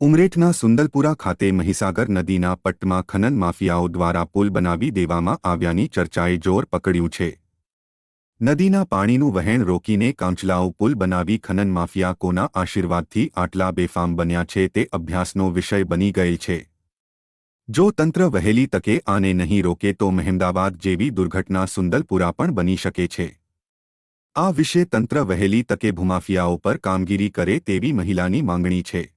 ઉમરેઠના સુંદલપુરા ખાતે મહીસાગર નદીના પટ્ટમાં ખનન માફિયાઓ દ્વારા પુલ બનાવી દેવામાં આવ્યાની ચર્ચાએ જોર પકડ્યું છે। નદીના પાણીનું વહેણ રોકીને કાંચલાઓ પુલ બનાવી ખનન માફિયા કોના આશીર્વાદથી આટલા બેફામ બન્યા છે તે અભ્યાસનો વિષય બની ગયેલ છે। જો તંત્ર વહેલી તકે આને નહીં રોકે તો મહેમદાવાદ જેવી દુર્ઘટના સુંદલપુરા પણ બની શકે છે। આ વિશે તંત્ર વહેલી તકે ભૂમાફિયાઓ પર કામગીરી કરે તેવી મહિલાની માંગણી છે।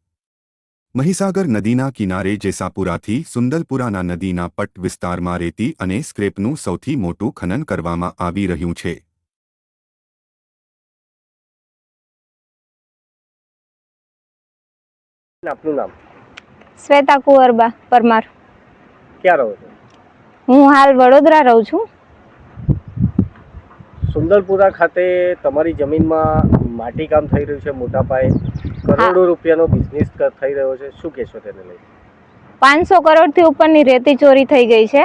મહીસાગર નદીના કિનારે જેસાપુરાથી સુંદલપુરાના નદીના પટ્ટ વિસ્તારમાં રેતી અને સ્ક્રેપનું સૌથી મોટું ખનન કરવામાં આવી રહ્યું છે। આપનું નામ? શ્વેતા કુંવરબા પરમાર। ક્યાં રહો છો? હું હાલ વડોદરા રહું છું। સુંદલપુરા ખાતે તમારી જમીનમાં માટીકામ થઈ રહ્યું છે, મોટા પાયે કરોડો રૂપિયાનો બિઝનેસ થઈ રહ્યો છે, શું કહેશો તેને લઈને? 500 કરોડથી ઉપરની રેતી ચોરી થઈ ગઈ છે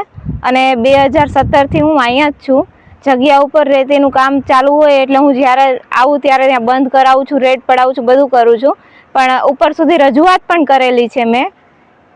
અને 2017થી હું અહીંયા જ છું। જગ્યા ઉપર રેતીનું કામ ચાલુ હોય એટલે હું જ્યારે આવું ત્યારે ત્યાં બંધ કરાવું છું, રેડ પડાવું છું, બધું કરું છું, પણ ઉપર સુધી રજૂઆત પણ કરેલી છે મેં।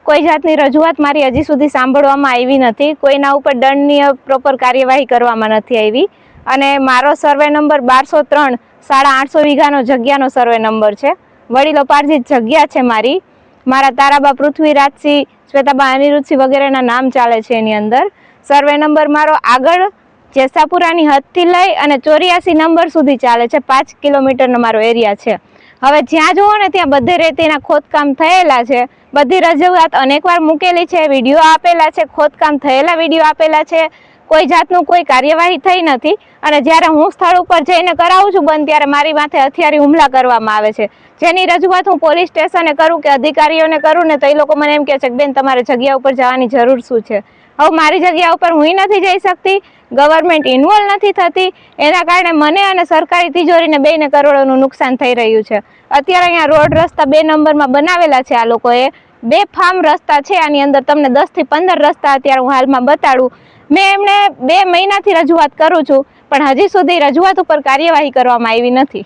કોઈ જાતની રજૂઆત મારી હજી સુધી સાંભળવામાં આવી નથી। કોઈના ઉપર દંડનીય પ્રોપર કાર્યવાહી કરવામાં નથી આવી અને મારો સર્વે નંબર 1203 850 વીઘાનો જગ્યાનો સર્વે નંબર છે। વડીલો પાર્જિત જગ્યા છે મારી। મારા તારાબા પૃથ્વીરાજસિંહ, શ્વેતાબા અનિરુદ્ધસિંહ વગેરેના નામ ચાલે છે એની અંદર। સર્વે નંબર મારો આગળ જેસાપુરાની હદથી લઈ અને 84 નંબર સુધી ચાલે છે। 5 કિલોમીટરનો મારો એરિયા છે। હવે જ્યાં જુઓ ને ત્યાં બધે રેતીના ખોદકામ થયેલા છે। બધી રજૂઆત અનેકવાર મૂકેલી છે, વિડીયો આપેલા છે, ખોદકામ થયેલા વિડીયો આપેલા છે, કોઈ જાતનું કોઈ કાર્યવાહી થઈ નથી। અને જ્યારે હું સ્થળ ઉપર જઈને કરાવું છું બંધ ત્યારે મારી માથે હથિયારી હુમલા કરવામાં આવે છે, જેની રજૂઆત હું પોલીસ સ્ટેશને કરું કે અધિકારીઓને કરું ને તો એ લોકો મને એમ કહે છે કે બેન તમારે જગ્યા ઉપર જવાની જરૂર શું છે। હવે મારી જગ્યા ઉપર હું નથી જઈ શકતી, ગવર્મેન્ટ ઇન્વોલ્વ નથી થતી, એના કારણે મને અને સરકારી તિજોરીને બેને કરોડોનું નુકસાન થઈ રહ્યું છે। અત્યારે અહીંયા રોડ રસ્તા 2 નંબરમાં બનાવેલા છે આ લોકોએ, બેફામ રસ્તા છે આની અંદર। તમને 10 થી 15 રસ્તા અત્યારે હું હાલમાં બતાડું। મેં એમને 2 મહિનાથી રજૂઆત કરું છું પણ હજી સુધી રજૂઆત ઉપર કાર્યવાહી કરવામાં આવી નથી।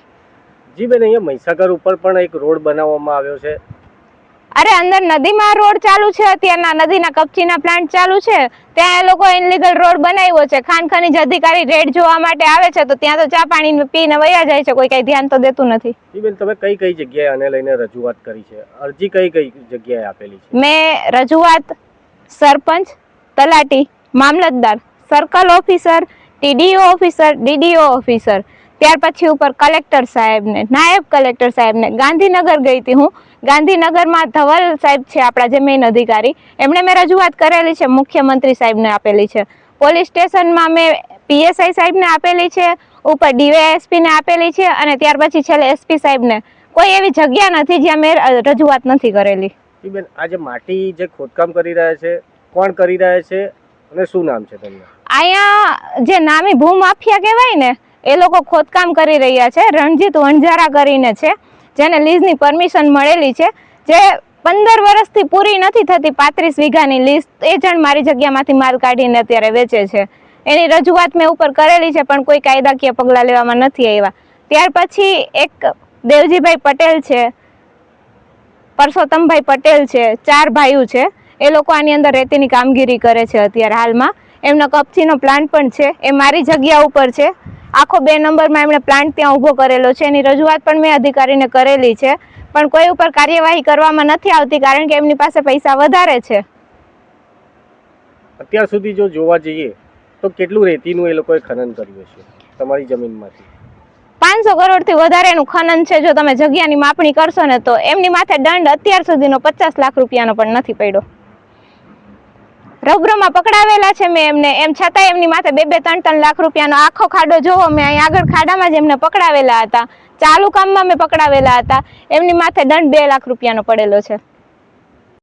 જી બેન, અહીંયા મહીસાગર ઉપર પણ એક રોડ બનાવવામાં આવ્યો છે। અરે અંદર નદીમાં રોડ ચાલુ છે, અત્યારના નદીના કપચીના પ્લાન્ટ ચાલુ છે, ત્યાં એ લોકો ઇનલીગલ રોડ બનાવ્યો છે। ખાણ ખનીજ અધિકારી રેડ જોવા માટે આવે છે તો ત્યાં તો ચા પાણી પીને વયા જાય છે, કોઈ કઈ ધ્યાન તો દેતું નથી। જી બેન, તમે કઈ કઈ જગ્યાએ આને લઈને રજૂઆત કરી છે? અરજી કઈ કઈ જગ્યાએ આપેલી છે? મેં રજૂઆત સરપંચ, તલાટી, મામલતદાર, circle officer, TDO officer, DDO officer, ત્યાર પછી ઉપર કલેક્ટર સાહેબને, નાયબ કલેક્ટર સાહેબને, ગાંધીનગર ગઈ હતી હું। ગાંધીનગરમાં ધવલ સાહેબ છે આપણા જે મેઇન અધિકારી, એમણે મેં રજૂઆત કરેલી છે, મુખ્યમંત્રી સાહેબને આપેલી છે। પોલીસ સ્ટેશનમાં મેં પીએસઆઈ સાહેબને આપેલી છે, ઉપર ડીવાયએસપીને આપેલી છે અને ત્યાર પછી છેલ્લે એસપી સાહેબને। કોઈ એવી જગ્યા નથી જ્યાં મેં રજૂઆત નથી કરેલી। બેન, આ જે માટી જે ખોદકામ કરી રહ્યા છે, કોણ કરી રહ્યા છે અને શું નામ છે તેમનું? અહીંયા જે નામી ભૂમાફિયા કહેવાય ને એ લોકો ખોદકામ કરી રહ્યા છે। રણજીત વણઝારા કરીને છે, જેને લીઝની પરમિશન મળેલી છે, જે 15 વર્ષથી પૂરી નથી થતી। 35 વીઘાની લીઝ એ જણ મારી જગ્યામાંથી માલ કાઢીને અત્યારે વેચે છે। એની રજૂઆત મેં ઉપર કરેલી છે પણ કોઈ કાયદાકીય પગલાં લેવામાં નથી આવ્યા। ત્યાર પછી એક દેવજીભાઈ પટેલ છે, પરસોત્તમભાઈ પટેલ છે, 4 ભાઈઓ છે, એ લોકો આની અંદર રેતીની કામગીરી કરે છે અત્યારે હાલમાં। એમનો કપચીનો પ્લાન્ટ પણ છે, એ મારી જગ્યા ઉપર છે। આખો 2 નંબરમાં એમણે પ્લાન્ટ ત્યાં ઊભો કરેલો છે। એની રજૂઆત પણ મેં અધિકારીને કરેલી છે પણ કોઈ ઉપર કાર્યવાહી કરવામાં નથી આવતી કારણ કે એમની પાસે પૈસા વધારે છે। અત્યાર સુધી જો જોવા જઈએ તો કેટલું રેતીનું એ લોકોએ ખનન કર્યું છે તમારી જમીનમાંથી? 500 કરોડથી વધારેનું ખનન છે। જો તમે જગ્યાની માપણી કરશો ને તો એમની માથે દંડ અત્યાર સુધીનો 50 લાખ રૂપિયાનો પણ નથી પડ્યો। રબરોમાં પકડાવેલા છે મેં એમને, એમ છતાં એમની માથે 2-3 લાખ રૂપિયાનો આખો ખાડો જોવો, મેં અહીં આગળ ખાડામાં જ એમને પકડાવેલા હતા, ચાલુ કામમાં મેં પકડાવેલા હતા, એમની માથે દંડ 2 લાખ રૂપિયાનો પડેલો છે।